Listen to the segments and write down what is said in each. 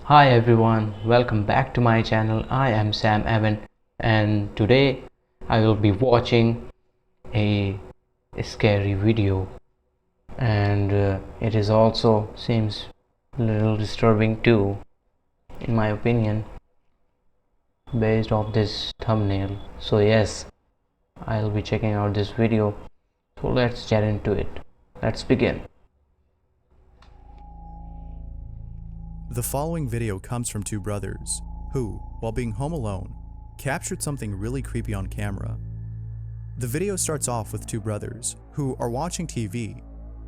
Hi everyone, welcome back to my channel. I am Sam Evan and today I will be watching a scary video, and it is also seems a little disturbing too, in my opinion, based off this thumbnail. So yes, I'll be checking out this video. So let's get into it. Let's begin. The following video comes from two brothers who, while being home alone, captured something really creepy on camera. The video starts off with two brothers who are watching TV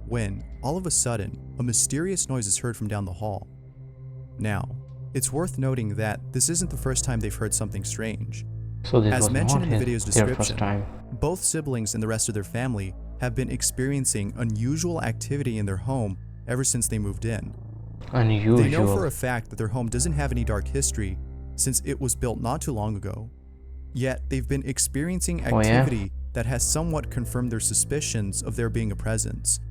when, all of a sudden, a mysterious noise is heard from down the hall. Now, it's worth noting that this isn't the first time they've heard something strange. So this As was mentioned not in the video's their first description, time. both siblings and the rest of their family have been experiencing unusual activity in their home ever since they moved in. Unusual. They know for a fact that their home doesn't have any dark history since it was built not too long ago. Yet they've been experiencing activity that has somewhat confirmed their suspicions of there being a presence.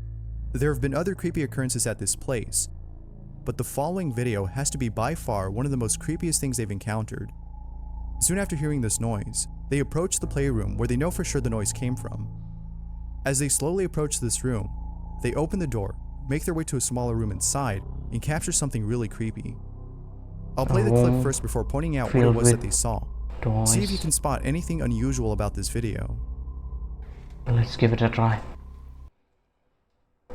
There have been other creepy occurrences at this place, but the following video has to be by far one of the most creepiest things they've encountered. Soon after hearing this noise, they approach the playroom where they know for sure the noise came from. As they slowly approach this room, they open the door, make their way to a smaller room inside, and capture something really creepy. I'll play the clip first before pointing out what it was that they saw. See if you can spot anything unusual about this video. Let's give it a try.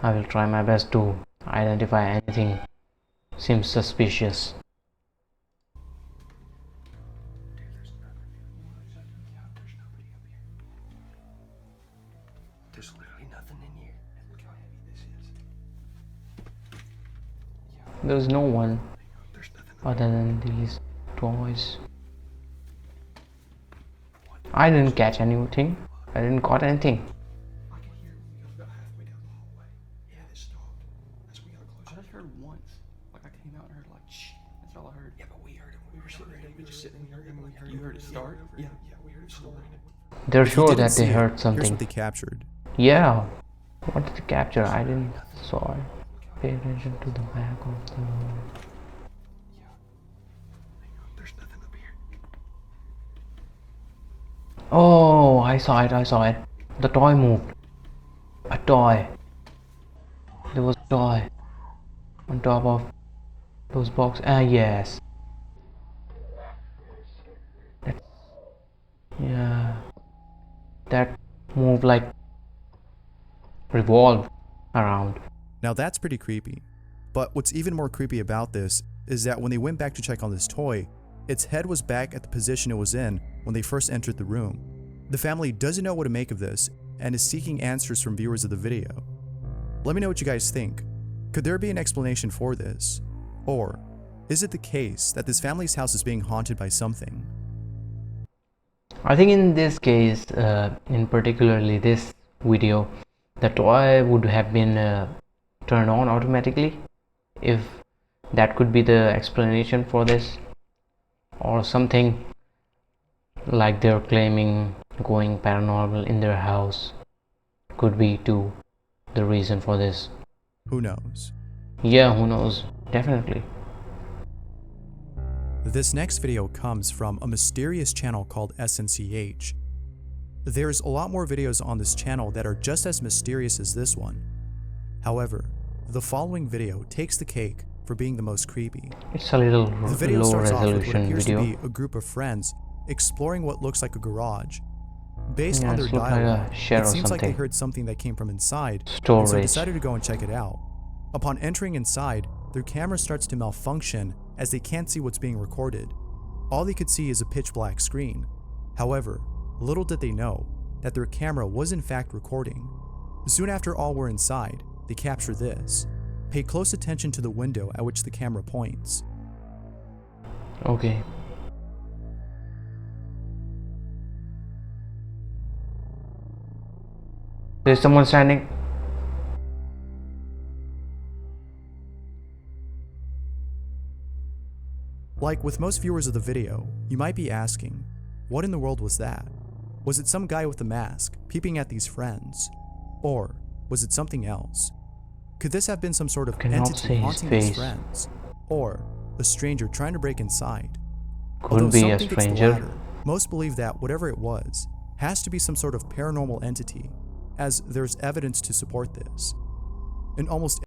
I will try my best to identify anything seems suspicious. There's literally nothing in here. Look how heavy this is. There's no one There's nothing other than these toys. I didn't catch anything. I didn't caught anything. I can hear it because we got halfway down the hallway. Yeah, it stopped. As we got closer. I just heard once. Like I came out and heard like shh. That's all I heard. Yeah, but we heard it. We were sitting there. We just sitting there and we heard. You heard it start? Yeah, we heard it start. They're If you sure didn't that they see it, heard Here's something. what they captured. Yeah. What did they capture? I didn't saw it. Pay attention to the back of the. There's nothing up here. Oh, I saw it. I saw it. The toy moved. A toy. There was a toy on top of those boxes. Yes. That's, yeah. That moved like revolved around. Now that's pretty creepy. But what's even more creepy about this is that when they went back to check on this toy, its head was back at the position it was in when they first entered the room. The family doesn't know what to make of this and is seeking answers from viewers of the video. Let me know what you guys think. Could there be an explanation for this? Or is it the case that this family's house is being haunted by something? I think in this case, in particularly this video, the toy would have been turned on automatically, if that could be the explanation for this, or something like they're claiming going paranormal in their house could be too the reason for this. Who knows? Yeah, who knows? Definitely. This next video comes from a mysterious channel called SNCH. There's a lot more videos on this channel that are just as mysterious as this one. However, the following video takes the cake for being the most creepy. It's a little The video low starts off with what resolution appears video. to be a group of friends exploring what looks like a garage. Based Yeah, on their it's look like a dialogue, shed it or seems like they something. heard something that came from inside, and so Storage. decided to go and check it out. Upon entering inside, their camera starts to malfunction as they can't see what's being recorded. All they could see is a pitch black screen. However, little did they know that their camera was in fact recording. Soon after all were inside, they capture this. Pay close attention to the window at which the camera points. Okay. There's someone standing. Like with most viewers of the video, you might be asking, what in the world was that? Was it some guy with a mask peeping at these friends? Or was it something else? Could this have been some sort of Cannot entity see his haunting these face. friends? Or a stranger trying to break inside. Could Although be some a think it's the stranger. latter, most believe that whatever it was has to be some sort of paranormal entity, as there's evidence to support this. In almost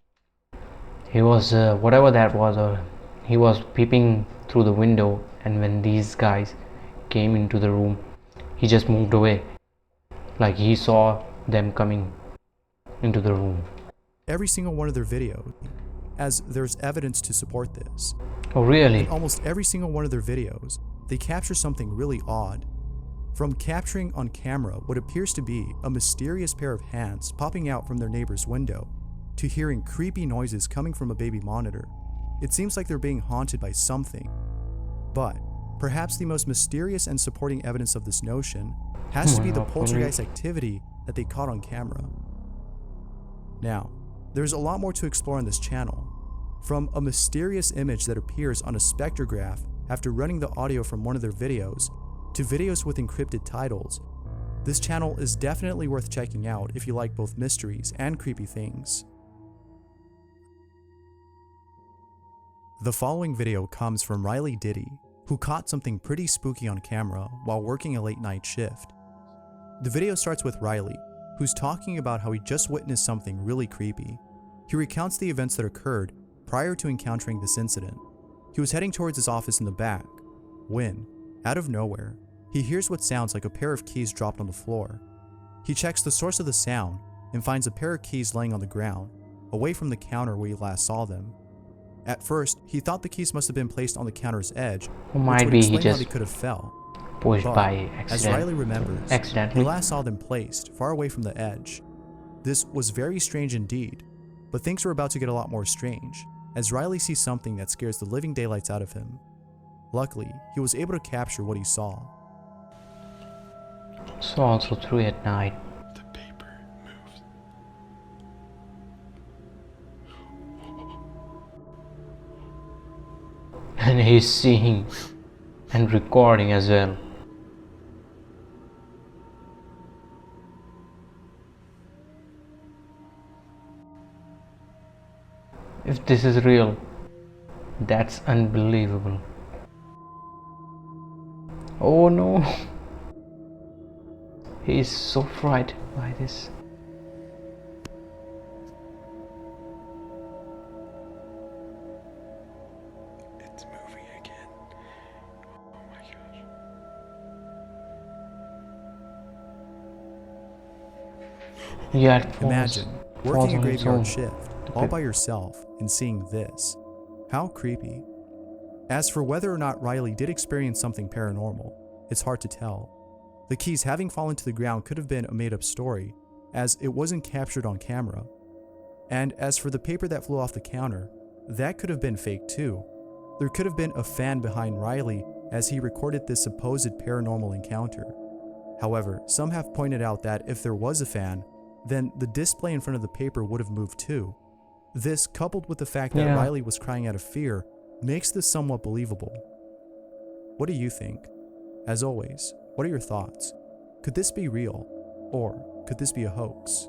He was whatever that was, or he was peeping through the window, and when these guys came into the room, he just moved away, like he saw them coming into the room. every single one of their videos, as there's evidence to support this. Oh really? In almost every single one of their videos, they capture something really odd. From capturing on camera what appears to be a mysterious pair of hands popping out from their neighbor's window, to hearing creepy noises coming from a baby monitor, it seems like they're being haunted by something. But perhaps the most mysterious and supporting evidence of this notion has to be the poltergeist activity that they caught on camera. Now, there's a lot more to explore on this channel. From a mysterious image that appears on a spectrograph after running the audio from one of their videos, to videos with encrypted titles, this channel is definitely worth checking out if you like both mysteries and creepy things. The following video comes from Riley Diddy, who caught something pretty spooky on camera while working a late night shift. The video starts with Riley, who's talking about how he just witnessed something really creepy. He recounts the events that occurred prior to encountering this incident. He was heading towards his office in the back when, out of nowhere, he hears what sounds like a pair of keys dropped on the floor. He checks the source of the sound and finds a pair of keys laying on the ground, away from the counter where he last saw them. At first, he thought the keys must have been placed on the counter's edge, Or which might would be he explain how just they could have fell. pushed But, by as Riley accident. remembers, he Accidentally. last saw them placed far away from the edge. This was very strange indeed, but things were about to get a lot more strange, as Riley sees something that scares the living daylights out of him. Luckily, he was able to capture what he saw. So also through at night. The paper moves. And he's seeing and recording as well. If this is real, that's unbelievable. Oh no. He is so frightened by this. It's moving again. Oh my gosh. Yeah, it falls- Imagine falls working a on its graveyard own. shift all by yourself and seeing this. How creepy. As for whether or not Riley did experience something paranormal, it's hard to tell. The keys having fallen to the ground could have been a made-up story, as it wasn't captured on camera. And as for the paper that flew off the counter, that could have been fake too. There could have been a fan behind Riley as he recorded this supposed paranormal encounter. However, some have pointed out that if there was a fan, then the display in front of the paper would have moved too. This, coupled with the fact that Yeah. Riley was crying out of fear, makes this somewhat believable. What do you think? As always, what are your thoughts? Could this be real? Or could this be a hoax?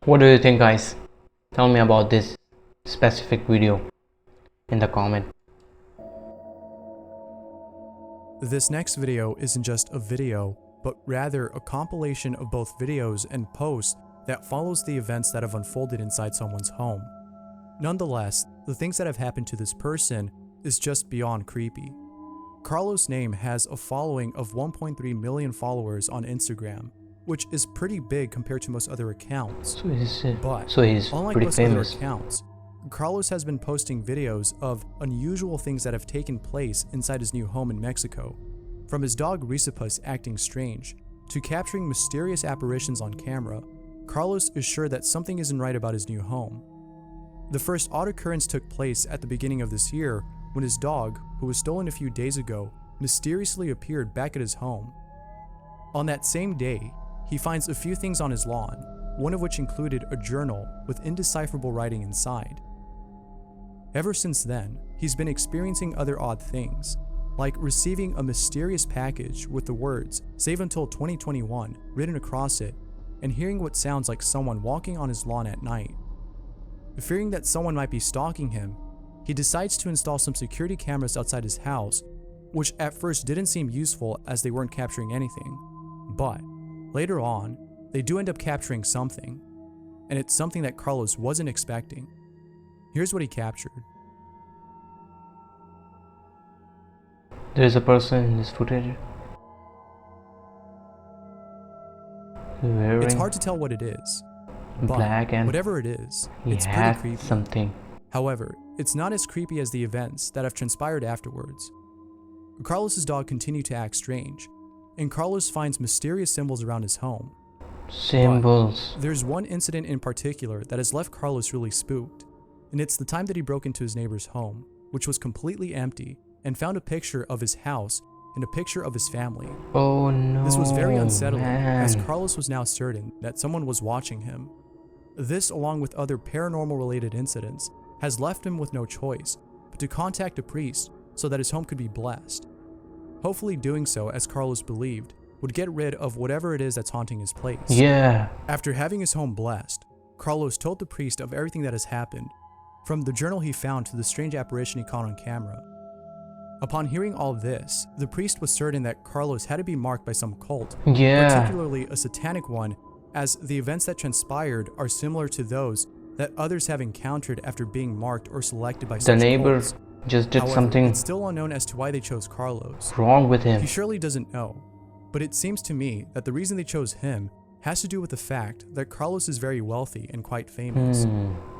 What do you think, guys? Tell me about this specific video in the comment. This next video isn't just a video, but rather a compilation of both videos and posts that follows the events that have unfolded inside someone's home. Nonetheless, the things that have happened to this person is just beyond creepy. Carlos' name has a following of 1.3 million followers on Instagram, which is pretty big compared to most other accounts. But He's unlike pretty most famous. other accounts, Carlos has been posting videos of unusual things that have taken place inside his new home in Mexico. From his dog Risipus acting strange, to capturing mysterious apparitions on camera, Carlos is sure that something isn't right about his new home. The first odd occurrence took place at the beginning of this year when his dog, who was stolen a few days ago, mysteriously appeared back at his home. On that same day, he finds a few things on his lawn, one of which included a journal with indecipherable writing inside. Ever since then, he's been experiencing other odd things, like receiving a mysterious package with the words "Save until 2021" written across it, and hearing what sounds like someone walking on his lawn at night. Fearing that someone might be stalking him, he decides to install some security cameras outside his house, which at first didn't seem useful as they weren't capturing anything. But later on, they do end up capturing something, and it's something that Carlos wasn't expecting. Here's what he captured. There's a person in this footage wearing It's hard to tell what it is, but black, and whatever it is, he it's pretty has creepy. something. However, it's not as creepy as the events that have transpired afterwards. Carlos's dog continued to act strange, and Carlos finds mysterious symbols around his home. Symbols. But there's one incident in particular that has left Carlos really spooked, and it's the time that he broke into his neighbor's home, which was completely empty, and found a picture of his house and a picture of his family. Oh no. This was very unsettling, as man. Carlos was now certain that someone was watching him. This, along with other paranormal-related incidents, has left him with no choice but to contact a priest so that his home could be blessed. Hopefully doing so, as Carlos believed, would get rid of whatever it is that's haunting his place. Yeah. After having his home blessed, Carlos told the priest of everything that has happened, from the journal he found to the strange apparition he caught on camera. Upon hearing all this, the priest was certain that Carlos had to be marked by some cult, Yeah. particularly a satanic one, as the events that transpired are similar to those that others have encountered after being marked or selected by The such neighbor cults. just did However, something it's still unknown as to why they chose Carlos. wrong with him. He surely doesn't know, but it seems to me that the reason they chose him has to do with the fact that Carlos is very wealthy and quite famous.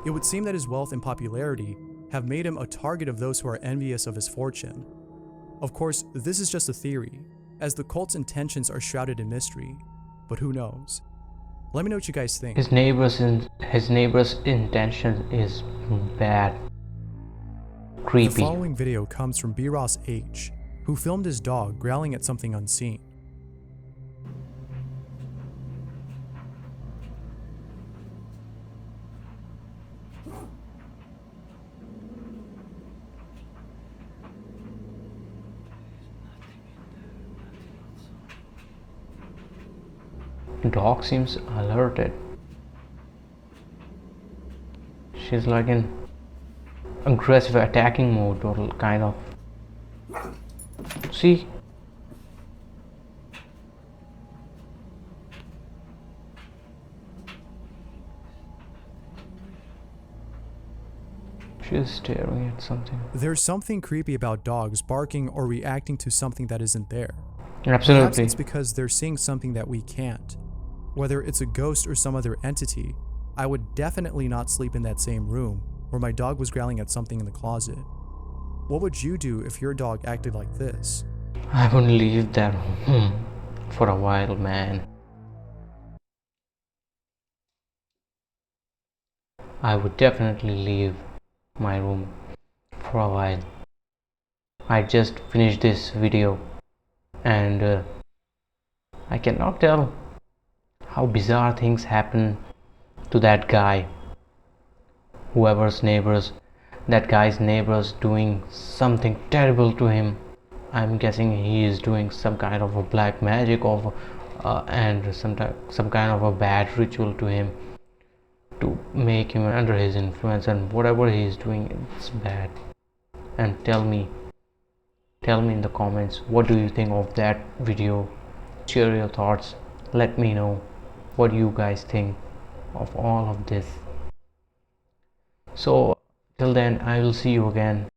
It would seem that his wealth and popularity have made him a target of those who are envious of his fortune. Of course, this is just a theory, as the cult's intentions are shrouded in mystery, but who knows? Let me know what you guys think. His neighbor's intention is bad. The Creepy. following video comes from B. Ross H., who filmed his dog growling at something unseen. Dog seems alerted. She's like in aggressive attacking mode, or kind of. See? She's staring at something. There's something creepy about dogs barking or reacting to something that isn't there. Perhaps Absolutely. it's because they're seeing something that we can't. Whether it's a ghost or some other entity, I would definitely not sleep in that same room where my dog was growling at something in the closet. What would you do if your dog acted like this? I wouldn't leave that room for a while, man. I would definitely leave my room for a while. I just finished this video, and I cannot tell how bizarre things happen to that guy. That guy's neighbors doing something terrible to him. I'm guessing he is doing some kind of a black magic and some kind of a bad ritual to him to make him under his influence, and whatever he is doing, it's bad. And tell me in the comments, what do you think of that video? Share your thoughts. Let me know what you guys think of all of this. So till then, I will see you again